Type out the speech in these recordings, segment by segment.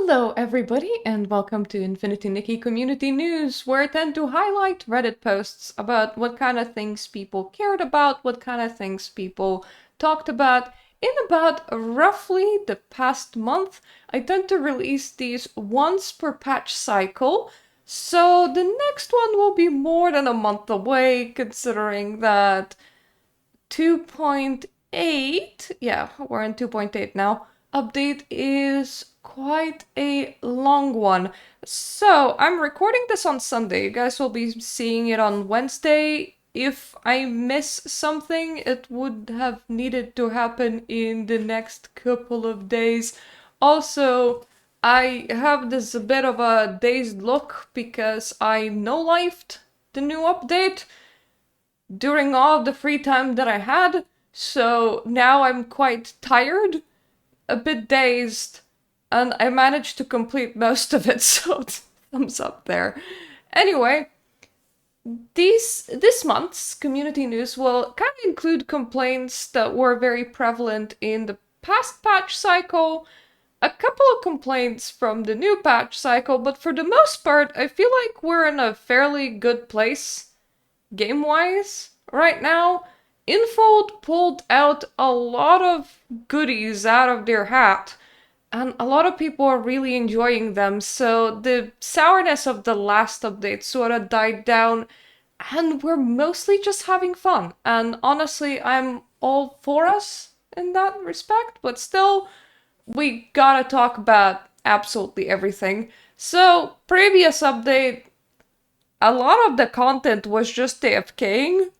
Hello, everybody, and welcome to Infinity Nikki Community News, where I tend to highlight Reddit posts about what kind of things people cared about, what kind of things people talked about. In about roughly the past month, I tend to release these once per patch cycle, so the next one will be more than a month away, considering that 2.8, yeah, we're in 2.8 now, update is quite a long one. So I'm recording this on Sunday. You guys will be seeing it on Wednesday. If I miss something, it would have needed to happen in the next couple of days. Also, I have this a bit of a dazed look because I no-lifed the new update during all the free time that I had, so now I'm quite tired, a bit dazed, and I managed to complete most of it, so thumbs up there. Anyway, this month's community news will kind of include complaints that were very prevalent in the past patch cycle, a couple of complaints from the new patch cycle, but for the most part, I feel like we're in a fairly good place game-wise right now. Infold pulled out a lot of goodies out of their hat, and a lot of people are really enjoying them, so the sourness of the last update sort of died down, and we're mostly just having fun. And honestly, I'm all for us in that respect, but still, we gotta talk about absolutely everything. So, previous update, a lot of the content was just AFKing,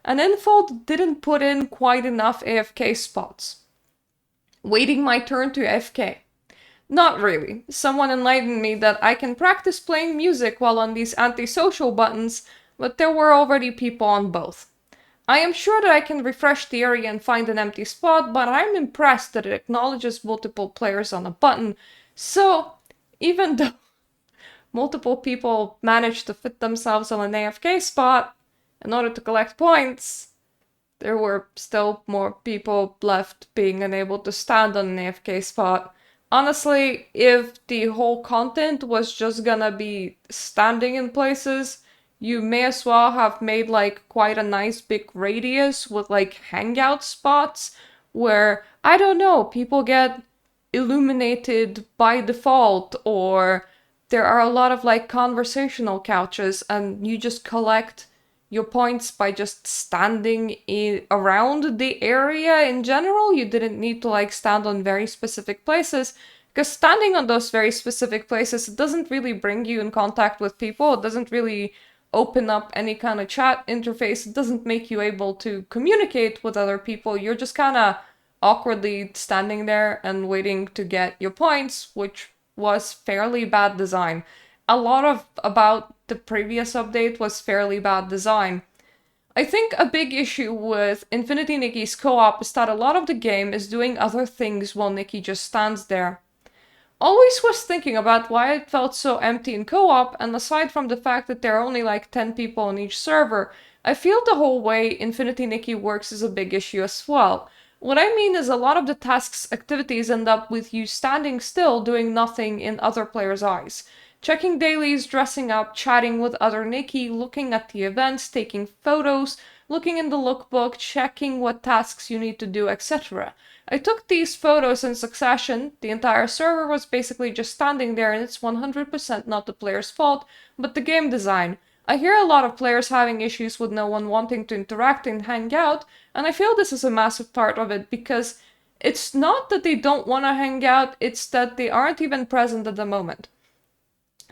and Infold didn't put in quite enough AFK spots. Waiting my turn to AFK. Not really. Someone enlightened me that I can practice playing music while on these antisocial buttons, but there were already people on both. I am sure that I can refresh the area and find an empty spot, but I'm impressed that it acknowledges multiple players on a button, so even though multiple people managed to fit themselves on an AFK spot in order to collect points, there were still more people left being unable to stand on an AFK spot. Honestly, if the whole content was just gonna be standing in places, you may as well have made like quite a nice big radius with like hangout spots where, I don't know, people get illuminated by default, or there are a lot of like conversational couches and you just collect your points by just standing around the area in general. You didn't need to like stand on very specific places, because standing on those very specific places, it doesn't really bring you in contact with people. It doesn't really open up any kind of chat interface. It doesn't make you able to communicate with other people. You're just kind of awkwardly standing there and waiting to get your points, which was fairly bad design. A lot of about the previous update was fairly bad design. I think a big issue with Infinity Nikki's co-op is that a lot of the game is doing other things while Nikki just stands there. Always was thinking about why it felt so empty in co-op, and aside from the fact that there are only like 10 people on each server, I feel the whole way Infinity Nikki works is a big issue as well. What I mean is a lot of the task's activities end up with you standing still doing nothing in other players' eyes. Checking dailies, dressing up, chatting with other Nikki, looking at the events, taking photos, looking in the lookbook, checking what tasks you need to do, etc. I took these photos in succession. The entire server was basically just standing there, and it's 100% not the player's fault, but the game design. I hear a lot of players having issues with no one wanting to interact and hang out, and I feel this is a massive part of it, because it's not that they don't want to hang out, it's that they aren't even present at the moment.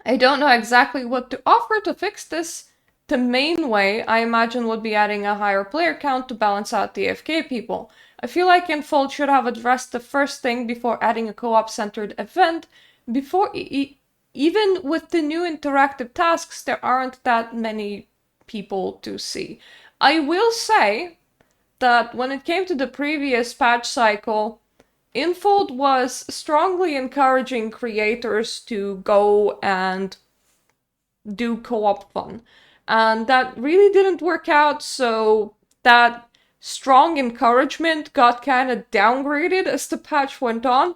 I don't know exactly what to offer to fix this. The main way, I imagine, would be adding a higher player count to balance out the AFK people. I feel like Infold should have addressed the first thing before adding a co-op centered event. Even with the new interactive tasks, there aren't that many people to see. I will say that when it came to the previous patch cycle, Infold was strongly encouraging creators to go and do co-op fun. And that really didn't work out, so that strong encouragement got kind of downgraded as the patch went on.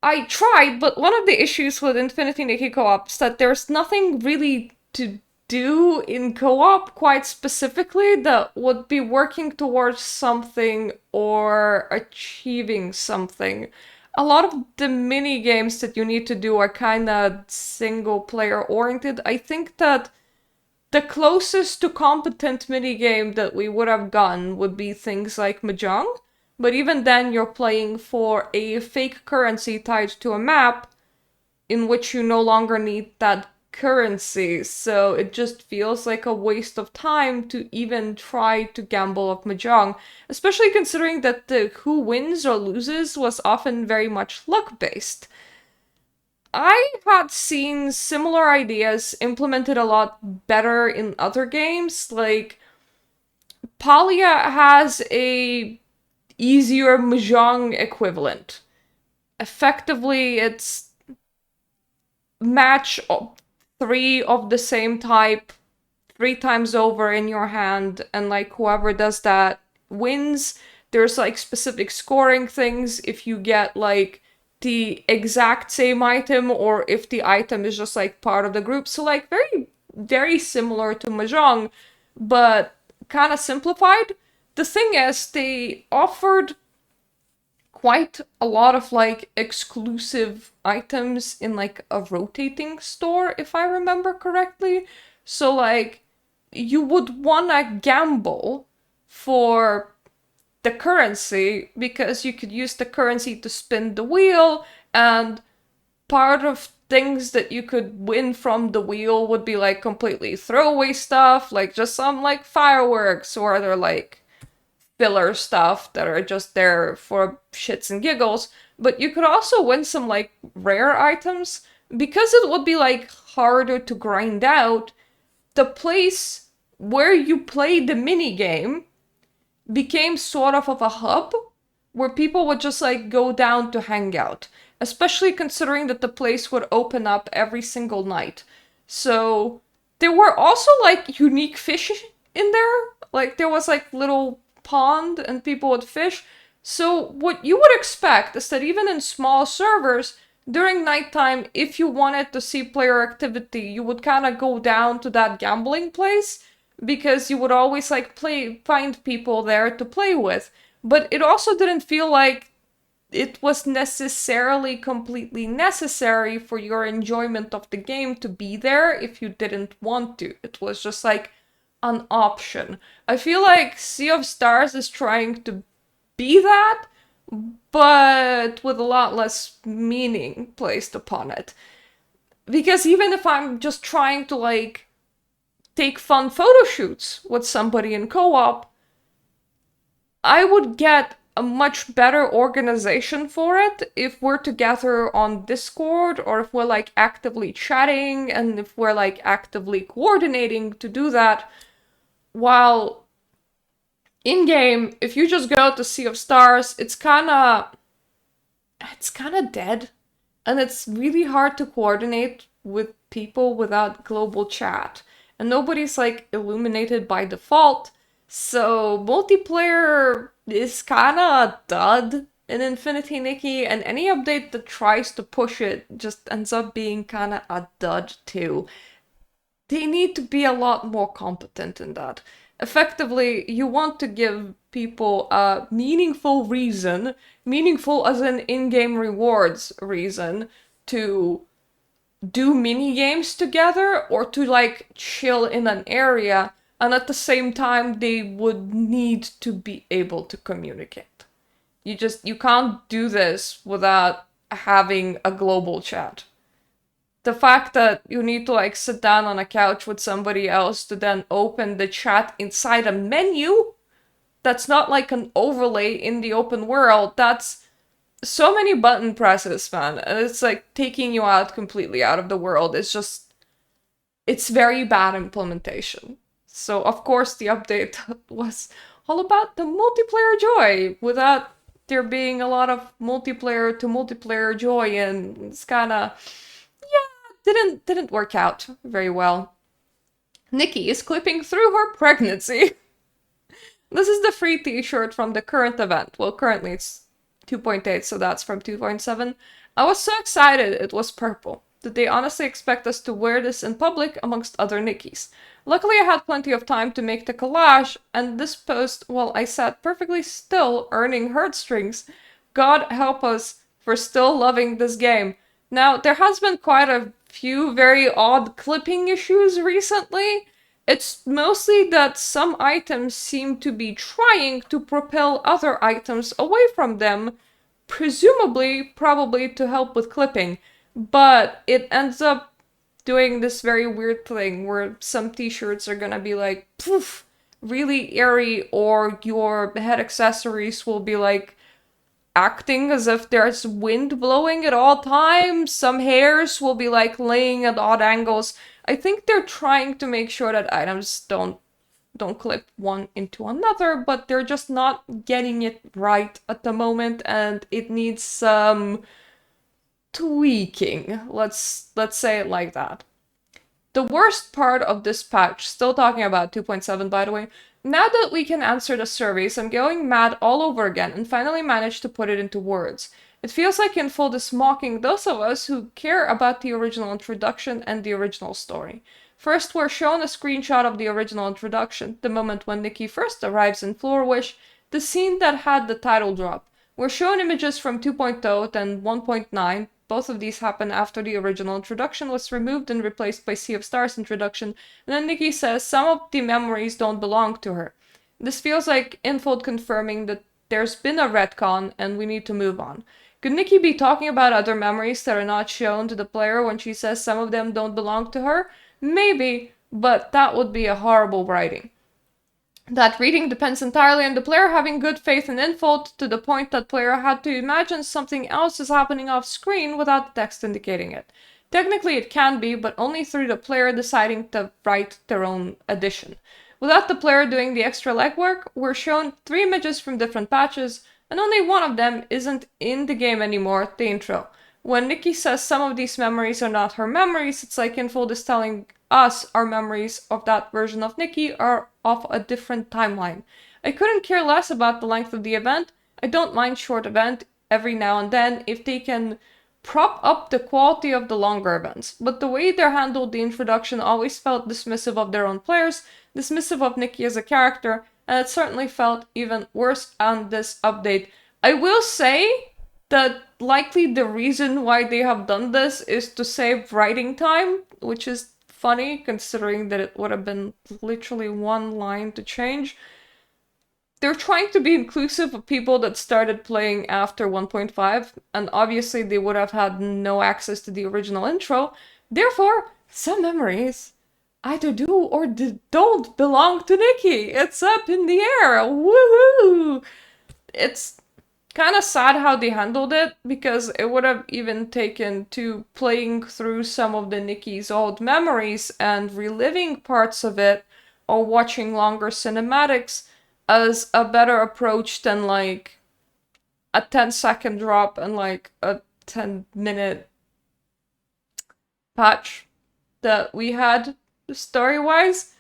I tried, but one of the issues with Infinity Nikki co-op is that there's nothing really to do in co-op quite specifically that would be working towards something or achieving something. A lot of the mini games that you need to do are kind of single player oriented. I think that the closest to competent minigame that we would have gotten would be things like Mahjong, but even then you're playing for a fake currency tied to a map in which you no longer need that currency, so it just feels like a waste of time to even try to gamble of Mahjong, especially considering that the who wins or loses was often very much luck-based. I had seen similar ideas implemented a lot better in other games. Like Palia has a easier Mahjong equivalent. Effectively, it's match three of the same type 3 times over in your hand, and like whoever does that wins. There's like specific scoring things if you get like the exact same item or if the item is just like part of the group. So like very, very similar to Mahjong, but kind of simplified. The thing is, they offered quite a lot of like exclusive items in like a rotating store, if I remember correctly. So like you would wanna gamble for the currency because you could use the currency to spin the wheel, and part of things that you could win from the wheel would be like completely throwaway stuff, like just some like fireworks or other like filler stuff that are just there for shits and giggles. But you could also win some like rare items because it would be like harder to grind out. The place where you play the mini game became sort of a hub where people would just like go down to hang out, especially considering that the place would open up every single night. So there were also like unique fish in there. Like there was like little pond and people would fish. So what you would expect is that even in small servers, during nighttime, if you wanted to see player activity, you would kind of go down to that gambling place because you would always like find people there to play with. But it also didn't feel like it was necessarily completely necessary for your enjoyment of the game to be there if you didn't want to. It was just like an option. I feel like Sea of Stars is trying to be that, but with a lot less meaning placed upon it. Because even if I'm just trying to like take fun photo shoots with somebody in co-op, I would get a much better organization for it if we're together on Discord, or if we're like actively chatting and if we're like actively coordinating to do that. While in-game, if you just go to Sea of Stars, it's kinda dead. And it's really hard to coordinate with people without global chat. And nobody's like illuminated by default. So multiplayer is kinda a dud in Infinity Nikki, and any update that tries to push it just ends up being kinda a dud too. They need to be a lot more competent in that. Effectively, you want to give people a meaningful reason, meaningful as an in-game rewards reason, to do mini games together or to like chill in an area, and at the same time they would need to be able to communicate. You can't do this without having a global chat. The fact that you need to like sit down on a couch with somebody else to then open the chat inside a menu that's not like an overlay in the open world, that's so many button presses, man. And it's like taking you out completely out of the world. It's very bad implementation. So of course the update was all about the multiplayer joy without there being a lot of multiplayer to multiplayer joy, and it's kinda, didn't work out very well. Nikki is clipping through her pregnancy. This is the free t-shirt from the current event. Well, currently it's 2.8, so that's from 2.7. I was so excited it was purple. Did they honestly expect us to wear this in public amongst other Nickies? Luckily, I had plenty of time to make the collage, and this post, while I sat perfectly still, earning heartstrings. God help us for still loving this game. Now, there has been quite a few very odd clipping issues recently. It's mostly that some items seem to be trying to propel other items away from them, presumably, probably to help with clipping, but it ends up doing this very weird thing where some t-shirts are gonna be like, poof, really airy, or your head accessories will be like acting as if there's wind blowing at all times. Some hairs will be like laying at odd angles. I think they're trying to make sure that items don't clip one into another, but they're just not getting it right at the moment, and it needs some tweaking. Let's say it like that. The worst part of this patch, still talking about 2.7 by the way, now that we can answer the surveys, I'm going mad all over again and finally managed to put it into words. It feels like Infold is mocking those of us who care about the original introduction and the original story. First, we're shown a screenshot of the original introduction, the moment when Nikki first arrives in Floor Wish, the scene that had the title drop. We're shown images from 2.0, then 1.9. Both of these happen after the original introduction was removed and replaced by Sea of Stars introduction, and then Nikki says some of the memories don't belong to her. This feels like Infold confirming that there's been a retcon and we need to move on. Could Nikki be talking about other memories that are not shown to the player when she says some of them don't belong to her? Maybe, but that would be a horrible writing. That reading depends entirely on the player having good faith in Infold, to the point that player had to imagine something else is happening off screen without the text indicating it. Technically it can be, but only through the player deciding to write their own addition. Without the player doing the extra legwork, we're shown 3 images from different patches, and only one of them isn't in the game anymore, the intro. When Nikki says some of these memories are not her memories, it's like Infold is telling us our memories of that version of Nikki are of a different timeline. I couldn't care less about the length of the event. I don't mind short event every now and then if they can prop up the quality of the longer events, but the way they handled the introduction always felt dismissive of their own players, dismissive of Nikki as a character, and it certainly felt even worse on this update. I will say that likely the reason why they have done this is to save writing time, which is funny considering that it would have been literally one line to change. They're trying to be inclusive of people that started playing after 1.5, and obviously they would have had no access to the original intro. Therefore, some memories either do or don't belong to Nikki. It's up in the air. Woohoo! It's kind of sad how they handled it, because it would have even taken to playing through some of the Nikki's old memories and reliving parts of it, or watching longer cinematics as a better approach than like a 10-second drop and like a 10-minute patch that we had story-wise.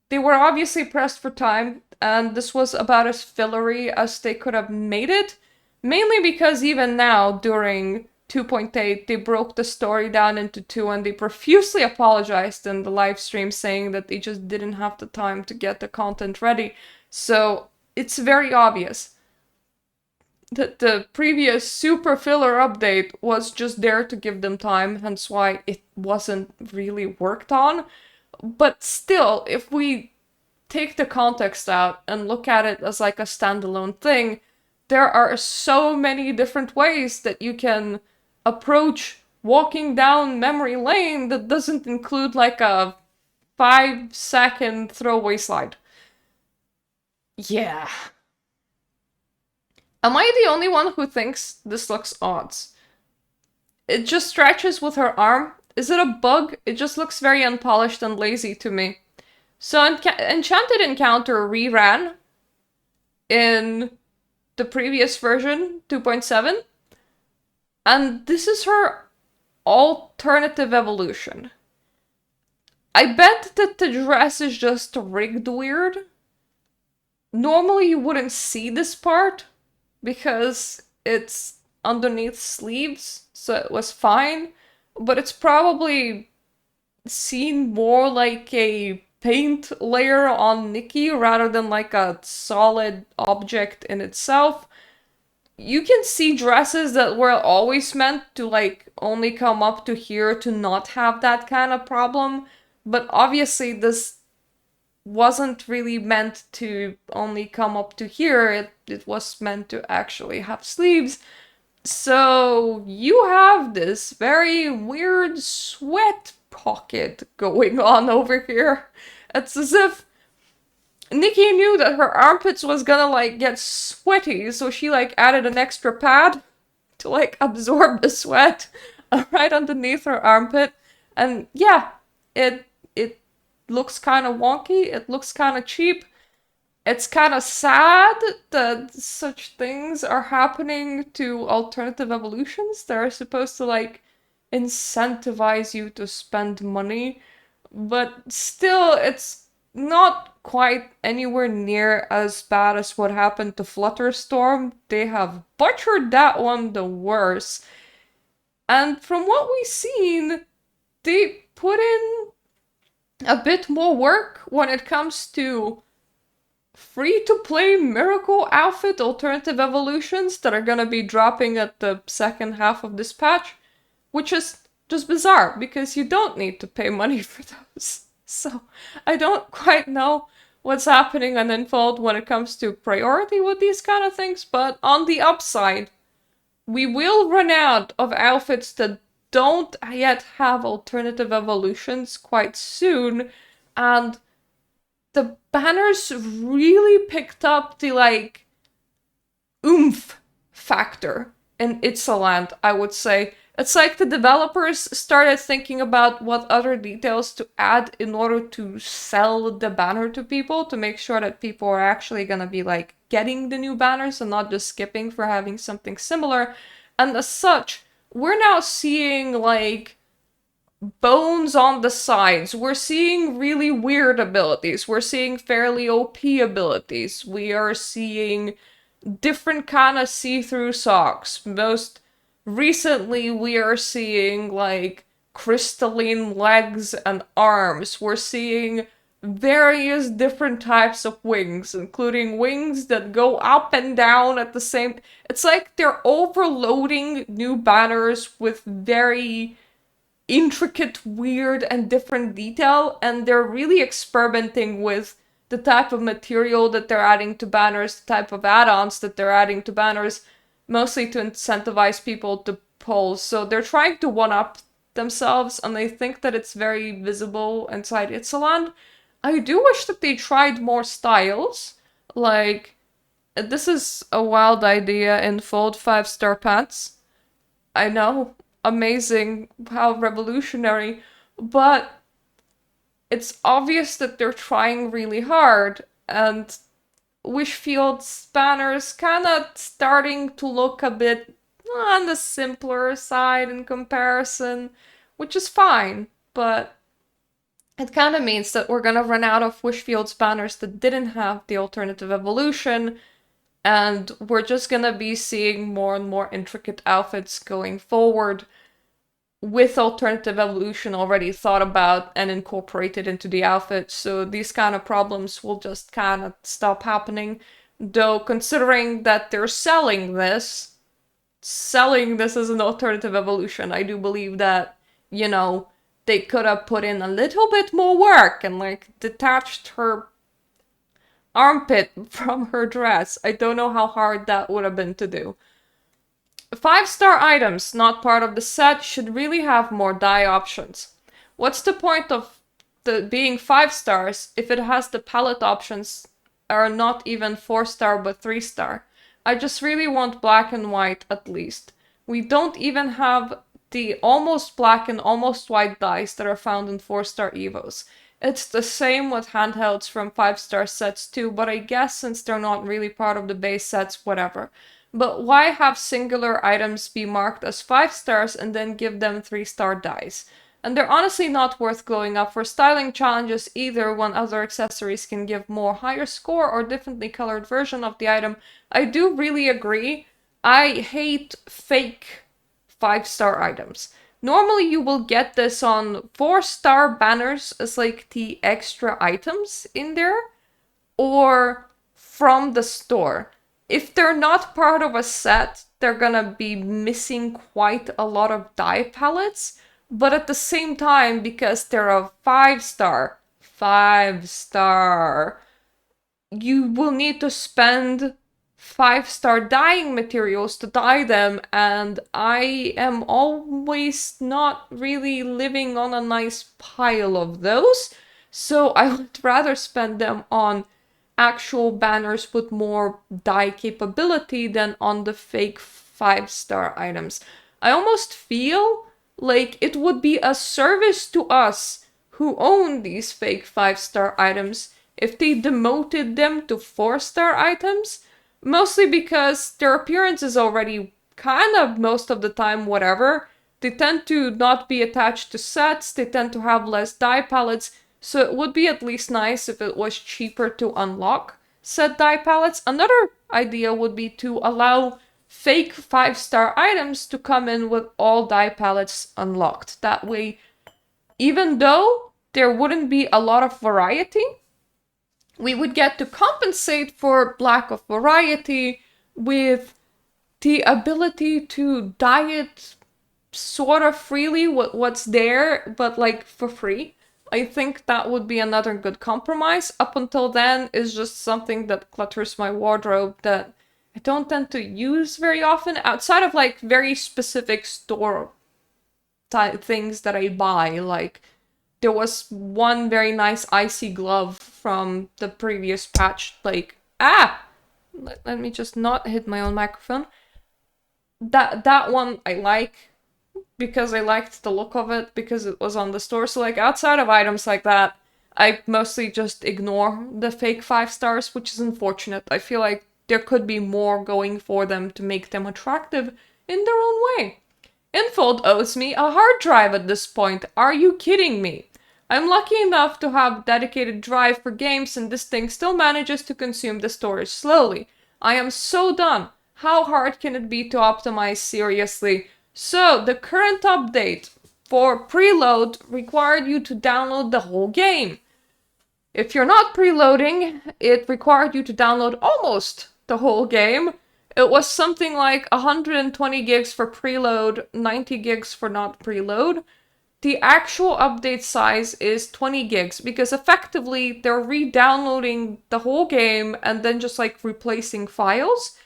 They were obviously pressed for time, and this was about as fillery as they could have made it, mainly because even now, during 2.8, they broke the story down into 2, and they profusely apologized in the live stream, saying that they just didn't have the time to get the content ready. So it's very obvious that the previous super filler update was just there to give them time, hence why it wasn't really worked on. But still, if we take the context out and look at it as like a standalone thing, there are so many different ways that you can approach walking down memory lane that doesn't include like a 5-second throwaway slide. Yeah. Am I the only one who thinks this looks odd? It just stretches with her arm. Is it a bug? It just looks very unpolished and lazy to me. So Enchanted Encounter reran in the previous version, 2.7. And this is her alternative evolution. I bet that the dress is just rigged weird. Normally you wouldn't see this part, because it's underneath sleeves, so it was fine. But it's probably seen more like a paint layer on Nikki rather than like a solid object in itself. You can see dresses that were always meant to like only come up to here to not have that kind of problem, but obviously this wasn't really meant to only come up to here. It was meant to actually have sleeves. So you have this very weird sweat pocket going on over here. It's as if Nikki knew that her armpits was gonna like get sweaty, so she like added an extra pad to like absorb the sweat right underneath her armpit. And yeah, it looks kind of wonky. It looks kind of cheap. It's kind of sad that such things are happening to alternative evolutions. They're supposed to like incentivize you to spend money, but still, it's not quite anywhere near as bad as what happened to Flutterstorm. They have butchered that one the worst. And from what we've seen, they put in a bit more work when it comes to free-to-play miracle outfit alternative evolutions that are gonna be dropping at the second half of this patch, which is just bizarre because you don't need to pay money for those. So I don't quite know what's happening on Unfold when it comes to priority with these kind of things, but on the upside, we will run out of outfits that don't yet have alternative evolutions quite soon, and the banners really picked up the like oomph factor in Itzaland, I would say. It's like the developers started thinking about what other details to add in order to sell the banner to people, to make sure that people are actually gonna be like getting the new banners and not just skipping for having something similar. And as such, we're now seeing like bones on the sides. We're seeing really weird abilities. We're seeing fairly OP abilities. We are seeing different kind of see-through socks. Most recently, we are seeing like crystalline legs and arms. We're seeing various different types of wings, including wings that go up and down at the same. It's like they're overloading new banners with very intricate, weird, and different detail, and they're really experimenting with the type of material that they're adding to banners, the type of add-ons that they're adding to banners, mostly to incentivize people to pull. So they're trying to one-up themselves, and I think that it's very visible inside Itzaland. I do wish that they tried more styles. Like, this is a wild idea in Fold 5-star pants. I know, amazing, how revolutionary, but it's obvious that they're trying really hard, and Wishfield's banners kind of starting to look a bit on the simpler side in comparison, which is fine, but it kind of means that we're gonna run out of Wishfield's banners that didn't have the alternative evolution, and we're just gonna be seeing more and more intricate outfits going forward with alternative evolution already thought about and incorporated into the outfit, so these kind of problems will just kind of stop happening. Though, considering that they're selling this as an alternative evolution, I do believe that, you know, they could have put in a little bit more work and like detached her armpit from her dress. I don't know how hard that would have been to do. 5-star items not part of the set should really have more dye options. What's the point of the being 5 stars if it has the palette options are not even 4-star but 3-star? I just really want black and white at least. We don't even have the almost black and almost white dyes that are found in 4-star Evos. It's the same with handhelds from 5-star sets too, but I guess since they're not really part of the base sets, whatever. But why have singular items be marked as 5 stars and then give them 3-star dyes? And they're honestly not worth glowing up for styling challenges either, when other accessories can give more higher score or differently colored version of the item. I do really agree. I hate fake 5-star items. Normally, you will get this on 4-star banners as like the extra items in there, or from the store. If they're not part of a set, they're gonna be missing quite a lot of dye palettes. But at the same time, because they're a 5-star, you will need to spend 5-star dyeing materials to dye them, and I am always not really living on a nice pile of those, so I would rather spend them on actual banners with more dye capability than on the fake 5-star items. I almost feel like it would be a service to us who own these fake 5-star items if they demoted them to 4-star items, mostly because their appearance is already kind of most of the time whatever. They tend to not be attached to sets, they tend to have less dye palettes, so it would be at least nice if it was cheaper to unlock said dye palettes. Another idea would be to allow fake 5-star items to come in with all dye palettes unlocked. That way, even though there wouldn't be a lot of variety, we would get to compensate for lack of variety with the ability to dye it sort of freely with what's there, but like for free. I think that would be another good compromise. Up until then, is just something that clutters my wardrobe that I don't tend to use very often, outside of like very specific store things that I buy. Like, there was one very nice icy glove from the previous patch. Like, let me just not hit my own microphone. That one I like because I liked the look of it because it was on the store. So like outside of items like that, I mostly just ignore the fake 5-stars, which is unfortunate. I feel like there could be more going for them to make them attractive in their own way. Infold owes me a hard drive at this point. Are you kidding me? I'm lucky enough to have dedicated drive for games, and this thing still manages to consume the storage slowly. I am so done. How hard can it be to optimize seriously? So, the current update for preload required you to download the whole game. If you're not preloading, it required you to download almost the whole game. It was something like 120 gigs for preload, 90 gigs for not preload. The actual update size is 20 gigs because effectively they're re-downloading the whole game and then just like replacing files.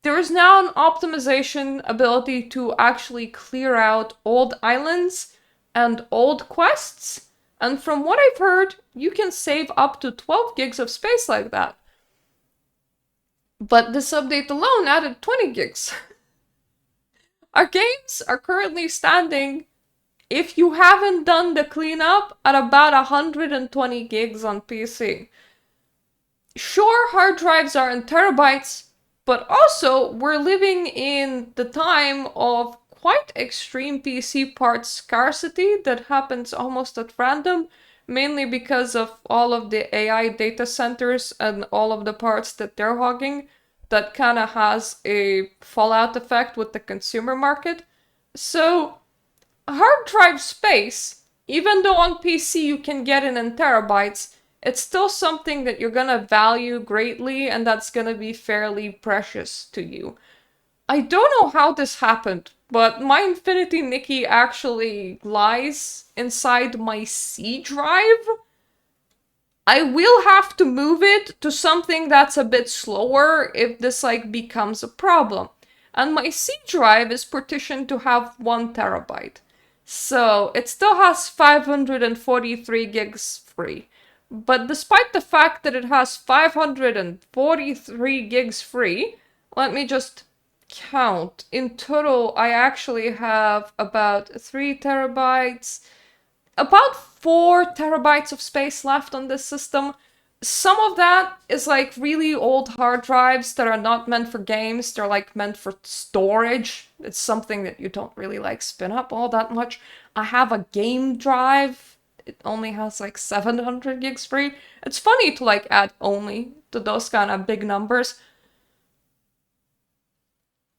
There is now an optimization ability to actually clear out old islands and old quests. And from what I've heard, you can save up to 12 gigs of space like that. But this update alone added 20 gigs. Our games are currently standing, if you haven't done the cleanup, at about 120 gigs on PC. Sure, hard drives are in terabytes, but also we're living in the time of quite extreme PC parts scarcity that happens almost at random, mainly because of all of the AI data centers and all of the parts that they're hogging. That kind of has a fallout effect with the consumer market. So, hard drive space, even though on PC you can get it in terabytes, it's still something that you're gonna value greatly and that's gonna be fairly precious to you. I don't know how this happened, but my Infinity Nikki actually lies inside my C drive. I will have to move it to something that's a bit slower if this like becomes a problem. And my C drive is partitioned to have 1 terabyte. So it still has 543 gigs free. But despite the fact that it has 543 gigs free, let me just count. In total, I actually have about 3 terabytes, about 4 terabytes of space left on this system. Some of that is like really old hard drives that are not meant for games. They're like meant for storage. It's something that you don't really like spin up all that much. I have a game drive. It only has like 700 gigs free. It's funny to like add only to those kind of big numbers.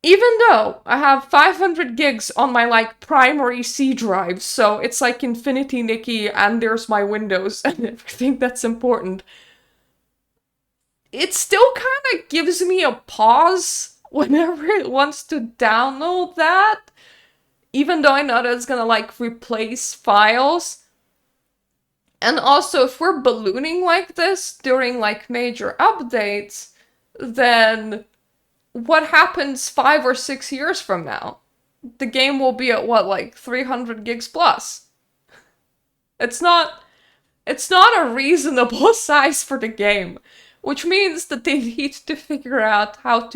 Even though I have 500 gigs on my like primary C drive, so it's like Infinity Nikki and there's my Windows and everything that's important, it still kind of gives me a pause whenever it wants to download that, even though I know that it's gonna like replace files. And also, if we're ballooning like this during like major updates, then what happens 5 or 6 years from now? The game will be at what, like 300 gigs plus? It's not It's not a reasonable size for the game, which means that they need to figure out how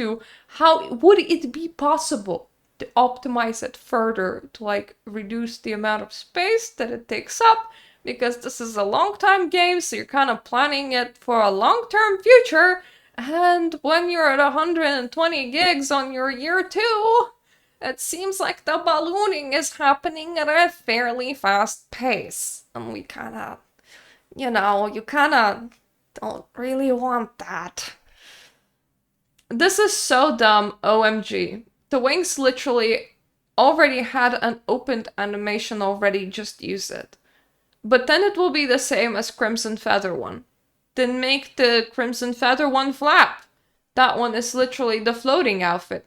would it be possible to optimize it further to like reduce the amount of space that it takes up, because this is a long time game, so you're kind of planning it for a long-term future, and when you're at 120 gigs on your year 2, it seems like the ballooning is happening at a fairly fast pace, and we kind of, you kind of don't really want that. This is so dumb, OMG. The wings literally already had an opened animation already, just use it. But then it will be the same as Crimson Feather one. Then make the Crimson Feather one flap. That one is literally the floating outfit.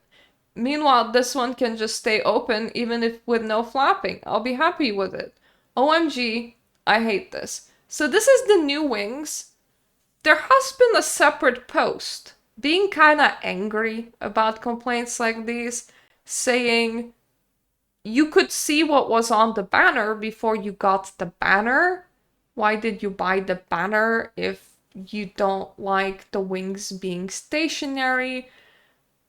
Meanwhile, this one can just stay open even if with no flapping. I'll be happy with it. OMG, I hate this. So this is the new wings. There has been a separate post being kind of angry about complaints like these, saying you could see what was on the banner before you got the banner. Why did you buy the banner if you don't like the wings being stationary?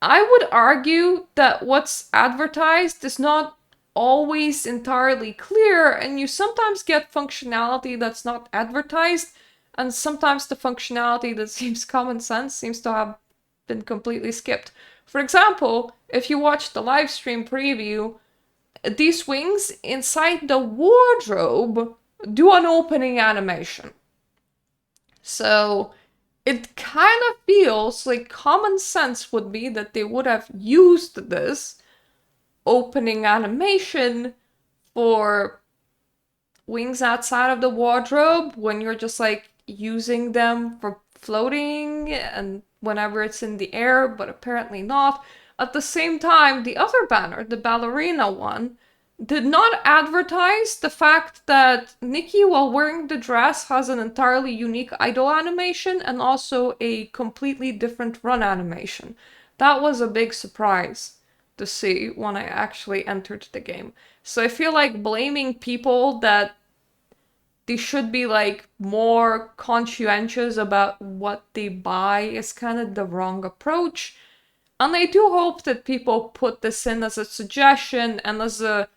I would argue that what's advertised is not always entirely clear, and you sometimes get functionality that's not advertised, and sometimes the functionality that seems common sense seems to have been completely skipped. For example, if you watch the live stream preview, these wings inside the wardrobe do an opening animation. So it kind of feels like common sense would be that they would have used this opening animation for wings outside of the wardrobe when you're just like using them for floating and whenever it's in the air, but apparently not. At the same time, the other banner, the ballerina one, did not advertise the fact that Nikki, while wearing the dress, has an entirely unique idle animation and also a completely different run animation. That was a big surprise to see when I actually entered the game. So I feel like blaming people that they should be like more conscientious about what they buy is kind of the wrong approach. And I do hope that people put this in as a suggestion and as a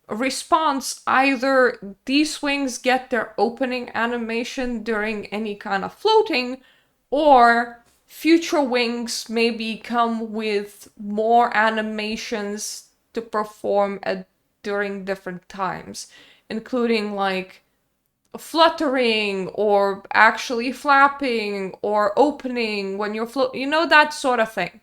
response. Either these wings get their opening animation during any kind of floating, or future wings maybe come with more animations to perform during different times, including like fluttering or actually flapping or opening when you're that sort of thing.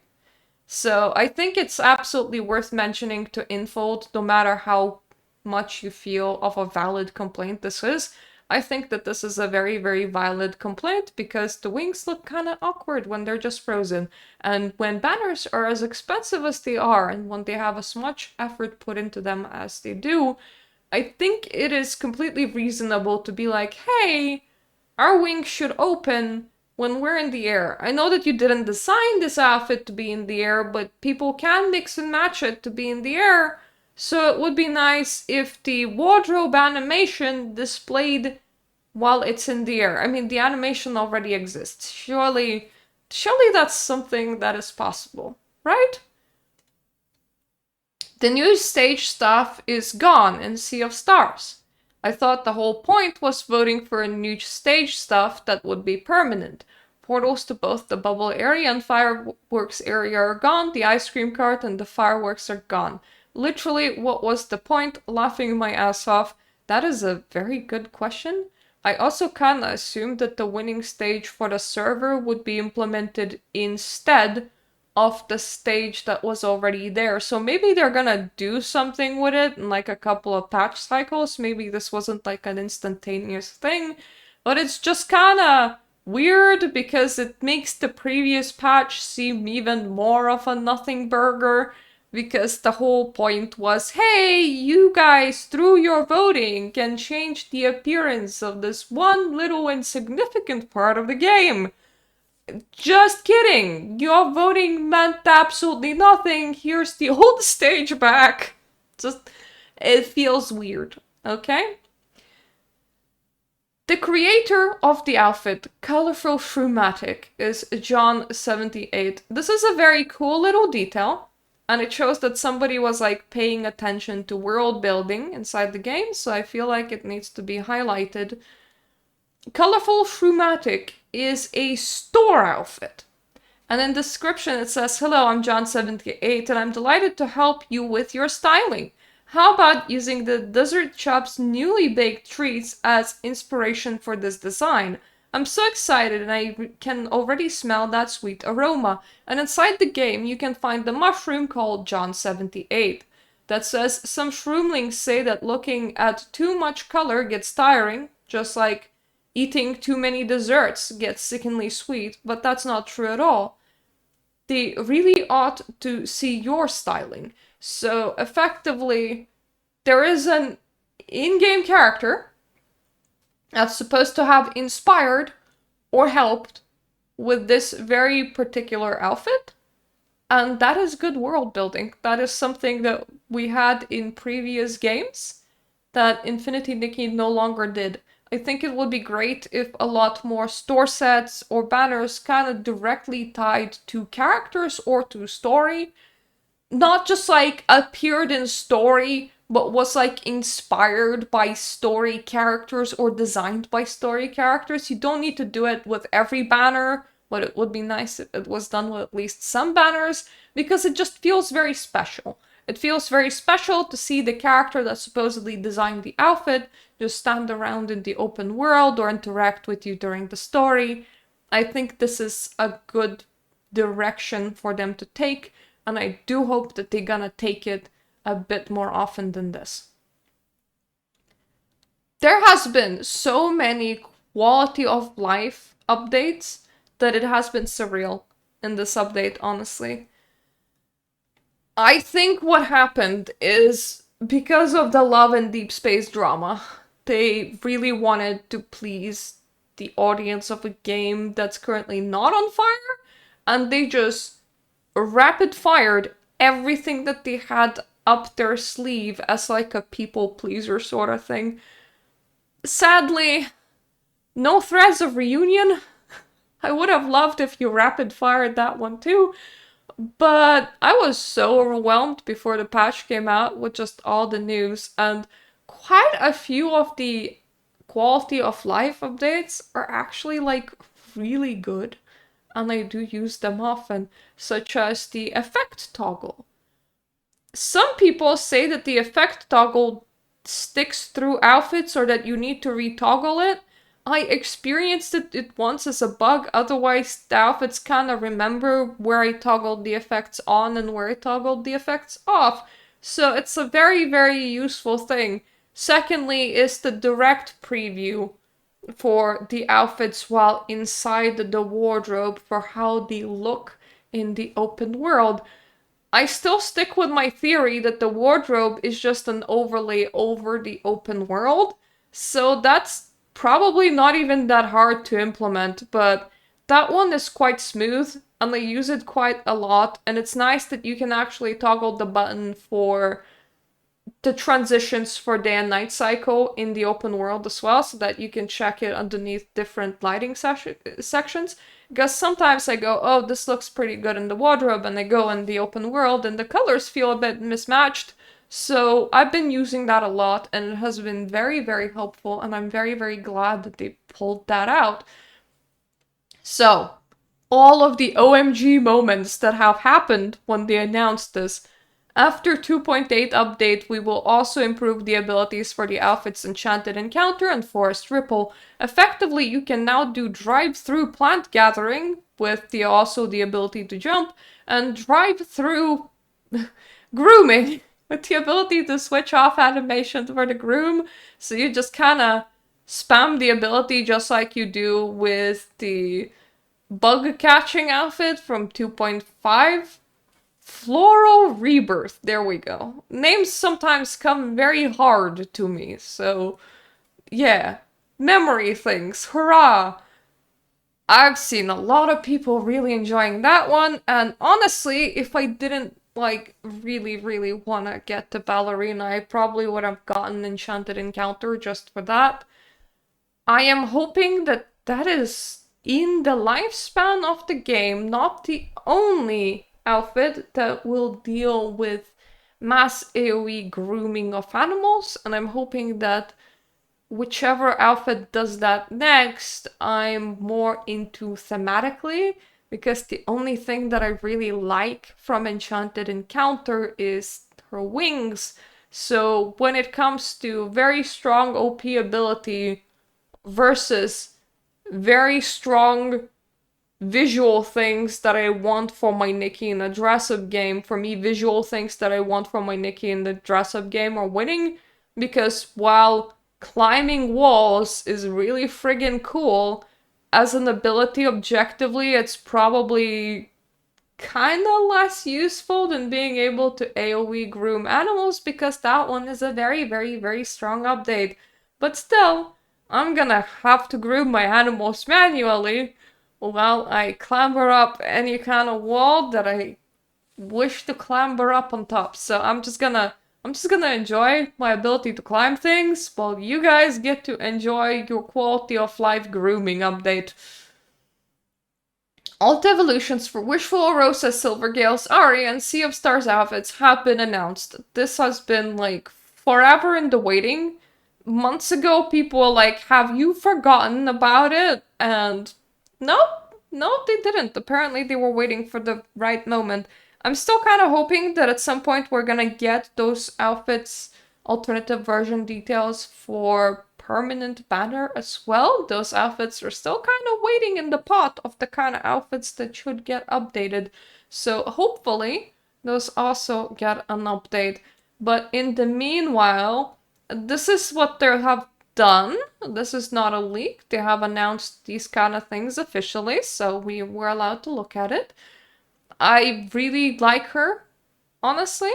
So I think it's absolutely worth mentioning to Infold, no matter how much you feel of a valid complaint this is. I think that this is a very, very valid complaint because the wings look kind of awkward when they're just frozen. And when banners are as expensive as they are, and when they have as much effort put into them as they do, I think it is completely reasonable to be like, hey, our wings should open when we're in the air. I know that you didn't design this outfit to be in the air, but people can mix and match it to be in the air. So it would be nice if the wardrobe animation displayed while it's in the air. I mean, the animation already exists. Surely that's something that is possible, right? The new stage stuff is gone in Sea of Stars. I thought the whole point was voting for a new stage stuff that would be permanent. Portals to both the bubble area and fireworks area are gone, the ice cream cart and the fireworks are gone. Literally, what was the point? Laughing my ass off. That is a very good question. I also kinda assumed that the winning stage for the server would be implemented instead of the stage that was already there. So maybe they're gonna do something with it in like a couple of patch cycles. Maybe this wasn't like an instantaneous thing, but it's just kind of weird because it makes the previous patch seem even more of a nothing burger, because the whole point was, hey, you guys, through your voting, can change the appearance of this one little insignificant part of the game. Just kidding. Your voting meant absolutely nothing. Here's the old stage back. Just, it feels weird, okay? The creator of the outfit, Colorful Shroomatic, is John78. This is a very cool little detail, and it shows that somebody was like paying attention to world building inside the game, so I feel like it needs to be highlighted. Colorful Shroomatic is a store outfit. And in the description it says, hello, I'm John78 and I'm delighted to help you with your styling. How about using the Desert Chop's newly baked treats as inspiration for this design? I'm so excited and I can already smell that sweet aroma. And inside the game you can find the mushroom called John78. That says, some shroomlings say that looking at too much color gets tiring, just like eating too many desserts gets sickeningly sweet, but that's not true at all. They really ought to see your styling. So effectively, there is an in-game character that's supposed to have inspired or helped with this very particular outfit. And that is good world building. That is something that we had in previous games that Infinity Nikki no longer did. I think it would be great if a lot more store sets or banners kind of directly tied to characters or to story. Not just like appeared in story, but was like inspired by story characters or designed by story characters. You don't need to do it with every banner, but it would be nice if it was done with at least some banners, because it just feels very special. It feels very special to see the character that supposedly designed the outfit just stand around in the open world or interact with you during the story. I think this is a good direction for them to take, and I do hope that they're gonna take it a bit more often than this. There has been so many quality of life updates that it has been surreal in this update, honestly. I think what happened is because of the love and deep space drama, they really wanted to please the audience of a game that's currently not on fire, and they just rapid fired everything that they had up their sleeve as like a people pleaser sort of thing. Sadly, no threads of reunion. I would have loved if you rapid fired that one too. But I was so overwhelmed before the patch came out with just all the news, and quite a few of the quality of life updates are actually like really good, and I do use them often, such as the effect toggle. Some people say that the effect toggle sticks through outfits or that you need to retoggle it. I experienced it once as a bug, otherwise the outfits kind of remember where I toggled the effects on and where I toggled the effects off. So it's a very, very useful thing. Secondly is the direct preview for the outfits while inside the wardrobe for how they look in the open world. I still stick with my theory that the wardrobe is just an overlay over the open world, so that's probably not even that hard to implement, but that one is quite smooth, and I use it quite a lot, and it's nice that you can actually toggle the button for the transitions for day and night cycle in the open world as well, so that you can check it underneath different lighting sections. Because sometimes I go, oh, this looks pretty good in the wardrobe, and I go in the open world and the colors feel a bit mismatched. So I've been using that a lot, and it has been very, very helpful, and I'm very, very glad that they pulled that out. So, all of the OMG moments that have happened when they announced this. After 2.8 update, we will also improve the abilities for the outfits Enchanted Encounter and Forest Ripple. Effectively, you can now do drive-through plant gathering with also the ability to jump, and drive through grooming with the ability to switch off animation for the groom. So you just kind of spam the ability just like you do with the bug catching outfit from 2.5. Floral Rebirth. There we go. Names sometimes come very hard to me, so yeah. Memory things. Hurrah! I've seen a lot of people really enjoying that one, and honestly, if I didn't really wanna get to Ballerina, I probably would have gotten Enchanted Encounter just for that. I am hoping that that is in the lifespan of the game, not the only outfit that will deal with mass AoE grooming of animals, and I'm hoping that whichever outfit does that next, I'm more into thematically, because the only thing that I really like from Enchanted Encounter is her wings. So when it comes to very strong OP ability versus very strong visual things that I want for my Nikki in a dress-up game, for me, visual things that I want for my Nikki in the dress-up game are winning, because while climbing walls is really friggin' cool, as an ability objectively, it's probably kinda less useful than being able to AoE groom animals, because that one is a very strong update. But still, I'm gonna have to groom my animals manually while I clamber up any kind of wall that I wish to clamber up on top. So I'm just gonna enjoy my ability to climb things while you guys get to enjoy your quality of life grooming update. Alt evolutions for Wishful Rosa, Silvergale's Aria, and Sea of Stars outfits have been announced. This has been forever in the waiting. Months ago, people were like, have you forgotten about it? And no, they didn't. Apparently, they were waiting for the right moment. I'm still kind of hoping that at some point we're gonna get those outfits, alternative version details for permanent banner as well. Those outfits are still kind of waiting in the pot of the kind of outfits that should get updated. So hopefully those also get an update. But in the meanwhile, this is what they have done. This is not a leak. They have announced these kind of things officially, so we were allowed to look at it. I really like her, honestly.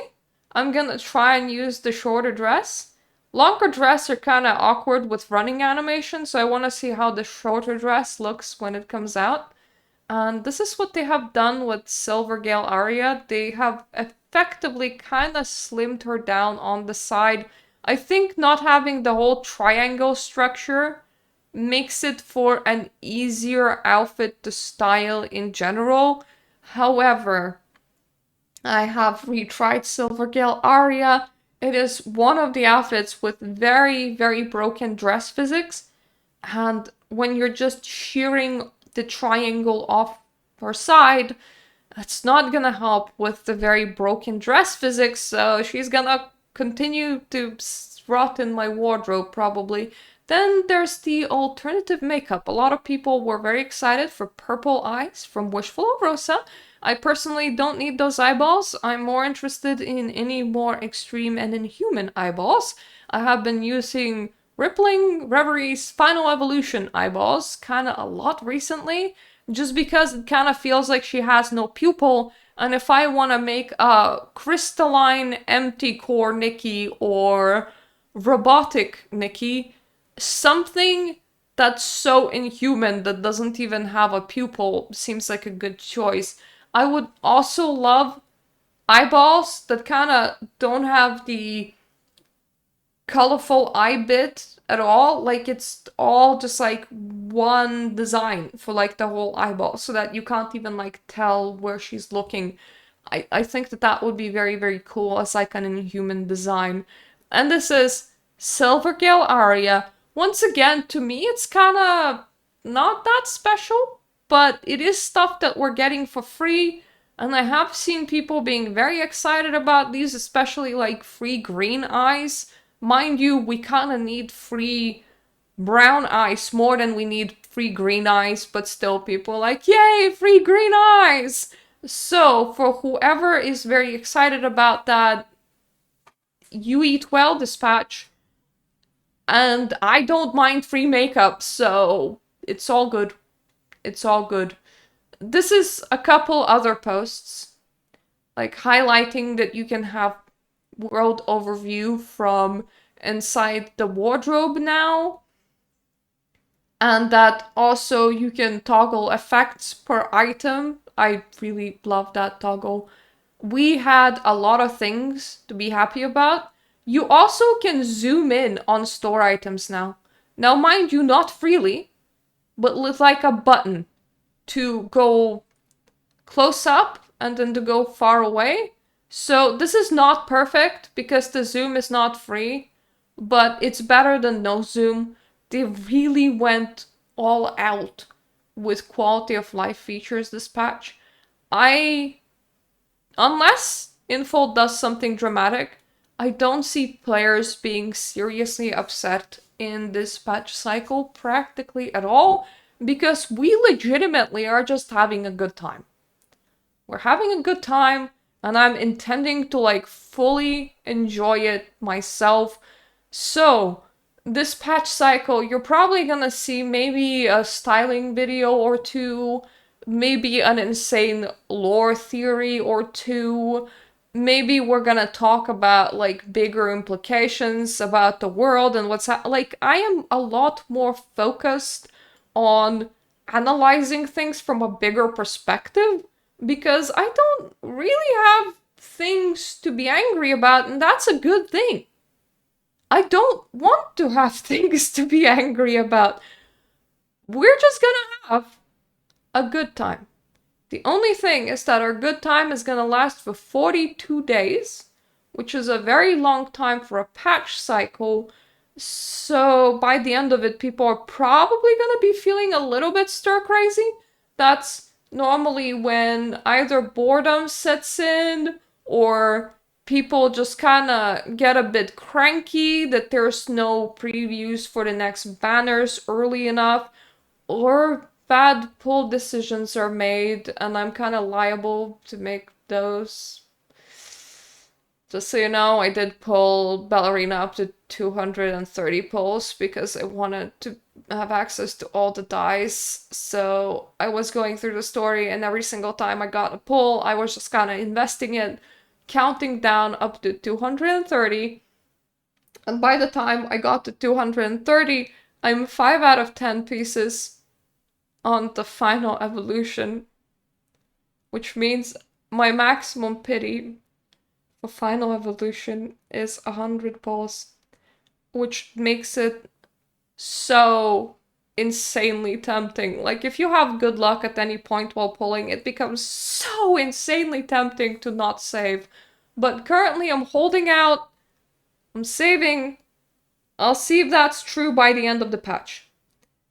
I'm gonna try and use the shorter dress. Longer dress are kind of awkward with running animation, so I want to see how the shorter dress looks when it comes out. And this is what they have done with Silvergale Aria. They have effectively kind of slimmed her down on the side. I think not having the whole triangle structure makes it for an easier outfit to style in general. However, I have retried Silvergale Aria. It is one of the outfits with very broken dress physics. And when you're just shearing the triangle off her side, it's not gonna help with the very broken dress physics, so she's gonna continue to rot in my wardrobe probably. Then there's the alternative makeup. A lot of people were very excited for purple eyes from Wishful Rosa. I personally don't need those eyeballs. I'm more interested in any more extreme and inhuman eyeballs. I have been using Rippling Reverie's Final Evolution eyeballs kinda a lot recently, just because it kinda feels like she has no pupil, and if I want to make a crystalline empty core Nikki or robotic Nikki, something that's so inhuman that doesn't even have a pupil seems like a good choice. I would also love eyeballs that kind of don't have the colorful eye bit at all. Like, it's all just like one design for like the whole eyeball, so that you can't even like tell where she's looking. I think that that would be very cool as like an inhuman design. And this is Silvergale Aria. Once again, to me, it's kind of not that special, but it is stuff that we're getting for free. And I have seen people being very excited about these, especially like free green eyes. Mind you, we kind of need free brown eyes more than we need free green eyes, but still people are like, yay, free green eyes! So, for whoever is very excited about that, you eat well this patch. And I don't mind free makeup, so it's all good. It's all good. This is a couple other posts, like highlighting that you can have world overview from inside the wardrobe now, and that also you can toggle effects per item. I really love that toggle. We had a lot of things to be happy about. You also can zoom in on store items now. Now, mind you, not freely, but with like a button to go close up and then to go far away. So this is not perfect because the zoom is not free, but it's better than no zoom. They really went all out with quality of life features this patch. Unless Infold does something dramatic, I don't see players being seriously upset in this patch cycle practically at all, because we legitimately are just having a good time. We're having a good time, and I'm intending to like fully enjoy it myself. So, this patch cycle, you're probably gonna see maybe a styling video or two, maybe an insane lore theory or two. Maybe we're gonna talk about like bigger implications about the world and like I am a lot more focused on analyzing things from a bigger perspective because I don't really have things to be angry about, and that's a good thing. I don't want to have things to be angry about. We're just gonna have a good time. The only thing is that our good time is gonna last for 42 days, which is a very long time for a patch cycle. So by the end of it, people are probably gonna be feeling a little bit stir crazy. That's normally when either boredom sets in or people just kind of get a bit cranky that there's no previews for the next banners early enough, or bad pull decisions are made and I'm kind of liable to make those. Just so you know, I did pull Ballerina up to 230 pulls because I wanted to have access to all the dice. So I was going through the story, and every single time I got a pull, I was just kind of investing it, counting down up to 230. And by the time I got to 230, I'm 5 out of 10 pieces on the final evolution, which means my maximum pity for final evolution is 100 pulls, which makes it so insanely tempting. Like, if you have good luck at any point while pulling, it becomes so insanely tempting to not save. But currently I'm holding out, I'm saving. I'll see if that's true by the end of the patch.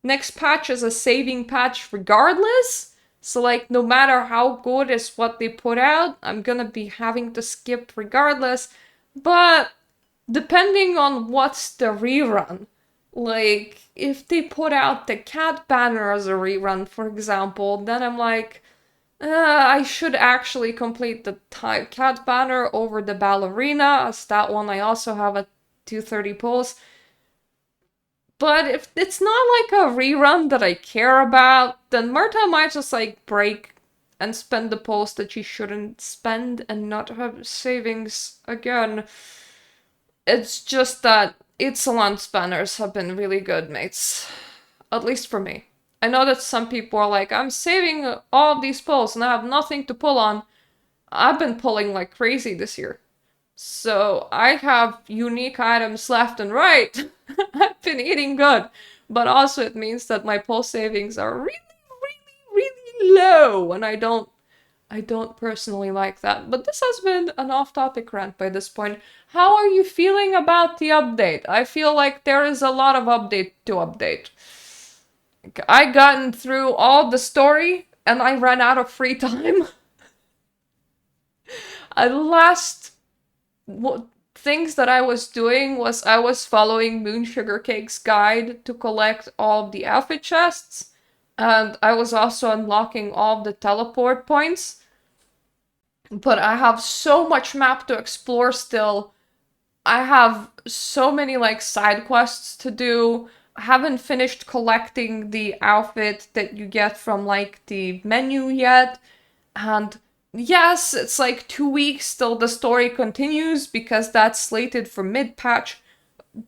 Next patch is a saving patch regardless. So like, no matter how good is what they put out, I'm gonna be having to skip regardless. But depending on what's the rerun, like if they put out the cat banner as a rerun, for example, then I'm like, I should actually complete the cat banner over the ballerina, as that one I also have a 230 pulls. But if it's not like a rerun that I care about, then Mirta might just like break and spend the pulls that she shouldn't spend and not have savings again. It's just that Itsland banners have been really good, mates. At least for me. I know that some people are like, I'm saving all these pulls and I have nothing to pull on. I've been pulling like crazy this year. So I have unique items left and right. I've been eating good. But also it means that my pull savings are really, really, really low. And I don't personally like that. But this has been an off-topic rant by this point. How are you feeling about the update? I feel like there is a lot of update to update. I gotten through all the story and I ran out of free time. Last things that I was doing was I was following Moon Sugar Cake's guide to collect all of the outfit chests, and I was also unlocking all of the teleport points. but I have so much map to explore still. I have so many like side quests to do. I haven't finished collecting the outfit that you get from like the menu yet. And yes, it's like 2 weeks till the story continues because that's slated for mid-patch.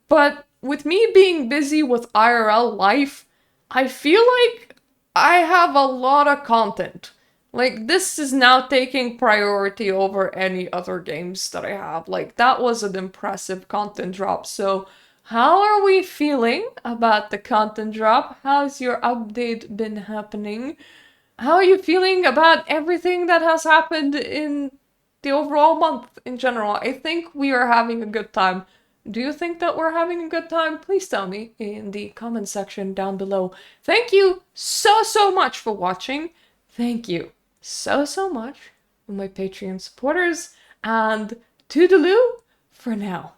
But with me being busy with IRL life, I feel like I have a lot of content. Like, this is now taking priority over any other games that I have. Like, that was an impressive content drop. So, how are we feeling about the content drop? How's your update been happening? How are you feeling about everything that has happened in the overall month in general? I think we are having a good time. Do you think that we're having a good time? Please tell me in the comment section down below. Thank you so much for watching. Thank you so much for my Patreon supporters. And toodaloo for now.